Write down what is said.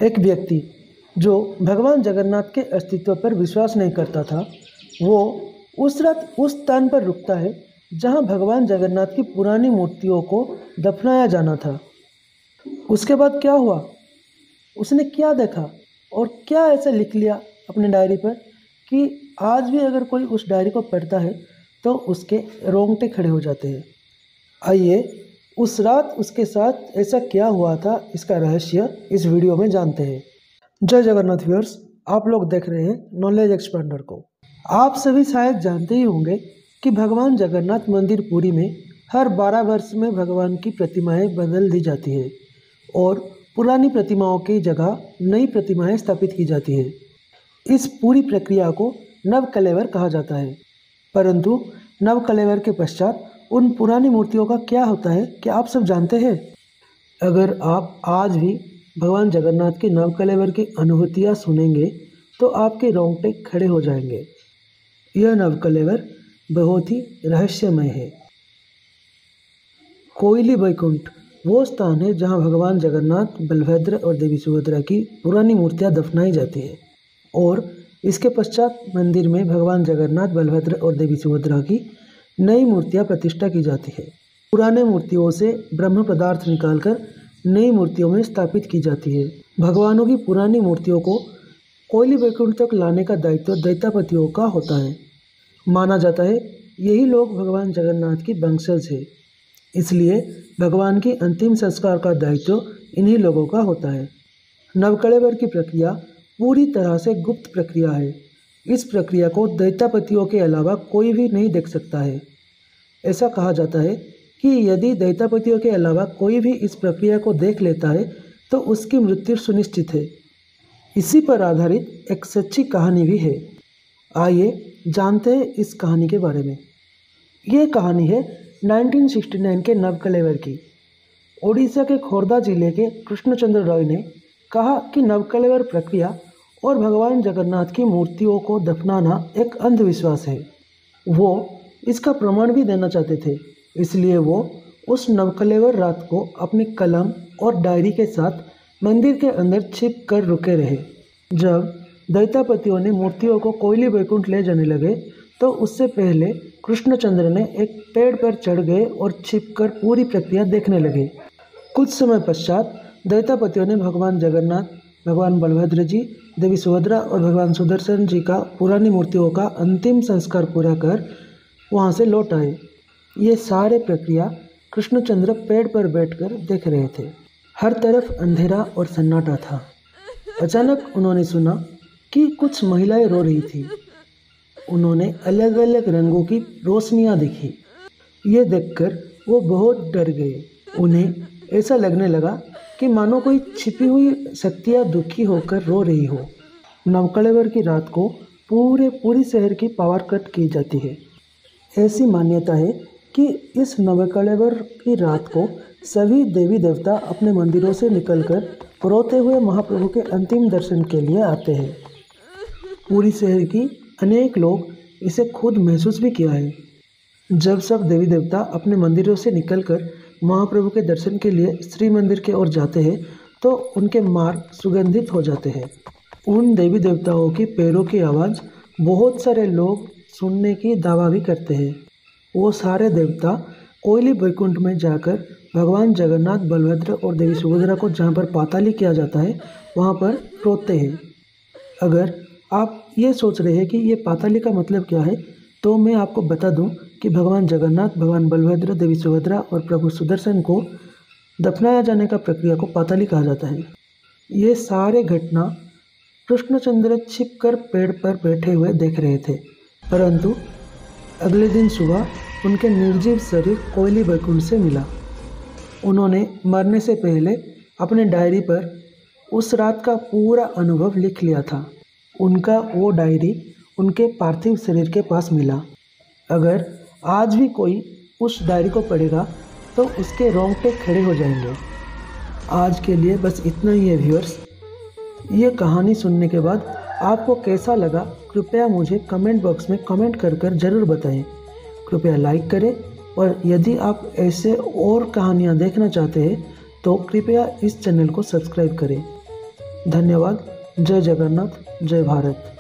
एक व्यक्ति जो भगवान जगन्नाथ के अस्तित्व पर विश्वास नहीं करता था, वो उस रात उस स्थान पर रुकता है जहां भगवान जगन्नाथ की पुरानी मूर्तियों को दफनाया जाना था। उसके बाद क्या हुआ, उसने क्या देखा और क्या ऐसा लिख लिया अपने डायरी पर कि आज भी अगर कोई उस डायरी को पढ़ता है तो उसके रोंगटे खड़े हो जाते हैं। आइए उस रात उसके साथ ऐसा क्या हुआ था, इसका रहस्य इस वीडियो में जानते हैं। जय जगन्नाथ व्यूअर्स, आप लोग देख रहे हैं नॉलेज एक्सपेंडर को। आप सभी शायद जानते ही होंगे कि भगवान जगन्नाथ मंदिर पुरी में हर 12 वर्ष में भगवान की प्रतिमाएं बदल दी जाती है और पुरानी प्रतिमाओं की जगह नई प्रतिमाएं स्थापित की जाती है। इस पूरी प्रक्रिया को नवकलेवर कहा जाता है। परंतु नवकलेवर के पश्चात उन पुरानी मूर्तियों का क्या होता है, क्या आप सब जानते हैं? अगर आप आज भी भगवान जगन्नाथ के नवकलेवर की अनुभूतियाँ सुनेंगे तो आपके रोंगटे खड़े हो जाएंगे। यह नवकलेवर बहुत ही रहस्यमय है। कोयली वैकुंठ वो स्थान है जहां भगवान जगन्नाथ, बलभद्र और देवी सुभद्रा की पुरानी मूर्तियां दफनाई जाती है और इसके पश्चात मंदिर में भगवान जगन्नाथ, बलभद्र और देवी सुभद्रा की नई मूर्तियां प्रतिष्ठा की जाती है। पुराने मूर्तियों से ब्रह्म पदार्थ निकालकर नई मूर्तियों में स्थापित की जाती है। भगवानों की पुरानी मूर्तियों को कोयली वैकुंठ तक लाने का दायित्व दैत्यापतियों का होता है। माना जाता है यही लोग भगवान जगन्नाथ की वंशज है, इसलिए भगवान की अंतिम संस्कार का दायित्व इन्हीं लोगों का होता है। नवकलेवर की प्रक्रिया पूरी तरह से गुप्त प्रक्रिया है। इस प्रक्रिया को दैत्यापतियों के अलावा कोई भी नहीं देख सकता है। ऐसा कहा जाता है कि यदि दैत्यापतियों के अलावा कोई भी इस प्रक्रिया को देख लेता है तो उसकी मृत्यु सुनिश्चित है। इसी पर आधारित एक सच्ची कहानी भी है। आइए जानते हैं इस कहानी के बारे में। ये कहानी है 1969 के नवकलेवर की। ओडिशा के खोर्धा जिले के कृष्णचंद्र रॉय ने कहा कि नवकलेवर प्रक्रिया और भगवान जगन्नाथ की मूर्तियों को दफनाना एक अंधविश्वास है। वो इसका प्रमाण भी देना चाहते थे, इसलिए वो उस नवकलेवर रात को अपनी कलम और डायरी के साथ मंदिर के अंदर छिप कर रुके रहे। जब दैत्यापतियों ने मूर्तियों को कोयली वैकुंठ ले जाने लगे तो उससे पहले कृष्णचंद्र ने एक पेड़ पर चढ़ गए और छिपकर पूरी प्रक्रिया देखने लगे। कुछ समय पश्चात दैत्यापतियों ने भगवान जगन्नाथ, भगवान बलभद्र जी, देवी सुभद्रा और भगवान सुदर्शन जी का पुरानी मूर्तियों का अंतिम संस्कार पूरा कर वहां से लौट आए। ये सारे प्रक्रिया कृष्णचंद्र पेड़ पर बैठकर देख रहे थे। हर तरफ अंधेरा और सन्नाटा था। अचानक उन्होंने सुना कि कुछ महिलाएं रो रही थी। उन्होंने अलग अलग रंगों की रोशनियां देखी। ये देखकर वो बहुत डर गए। उन्हें ऐसा लगने लगा कि मानो कोई छिपी हुई शक्तियां दुखी होकर रो रही हो। नवकलेवर की रात को पूरी शहर की पावर कट की जाती है। ऐसी मान्यता है कि इस नवकलेवर की रात को सभी देवी देवता अपने मंदिरों से निकलकर रोते हुए महाप्रभु के अंतिम दर्शन के लिए आते हैं। पूरी शहर की अनेक लोग इसे खुद महसूस भी किया है। जब सब देवी देवता अपने मंदिरों से निकलकर महाप्रभु के दर्शन के लिए श्री मंदिर की ओर जाते हैं तो उनके मार्ग सुगंधित हो जाते हैं। उन देवी देवताओं की पैरों की आवाज़ बहुत सारे लोग सुनने की दावा भी करते हैं। वो सारे देवता कोयली वैकुंठ में जाकर भगवान जगन्नाथ, बलभद्र और देवी सुभद्रा को जहाँ पर पाताली किया जाता है वहाँ पर रोते हैं। अगर आप ये सोच रहे हैं कि ये पाताली का मतलब क्या है, तो मैं आपको बता दूं कि भगवान जगन्नाथ, भगवान बलभद्र, देवी सुभद्रा और प्रभु सुदर्शन को दफनाया जाने का प्रक्रिया को पाताली कहा जाता है। ये सारे घटना कृष्णचंद्र छिपकर पेड़ पर बैठे हुए देख रहे थे। परंतु अगले दिन सुबह उनके निर्जीव शरीर कोयली वैकुंठ से मिला। उन्होंने मरने से पहले अपने डायरी पर उस रात का पूरा अनुभव लिख लिया था। उनका वो डायरी उनके पार्थिव शरीर के पास मिला। अगर आज भी कोई उस डायरी को पढ़ेगा तो उसके रोंगटे खड़े हो जाएंगे। आज के लिए बस इतना ही है व्यूअर्स। ये कहानी सुनने के बाद आपको कैसा लगा, कृपया मुझे कमेंट बॉक्स में कमेंट कर ज़रूर बताएं। कृपया लाइक करें और यदि आप ऐसे और कहानियाँ देखना चाहते हैं तो कृपया इस चैनल को सब्सक्राइब करें। धन्यवाद। जय जगन्नाथ, जय भारत।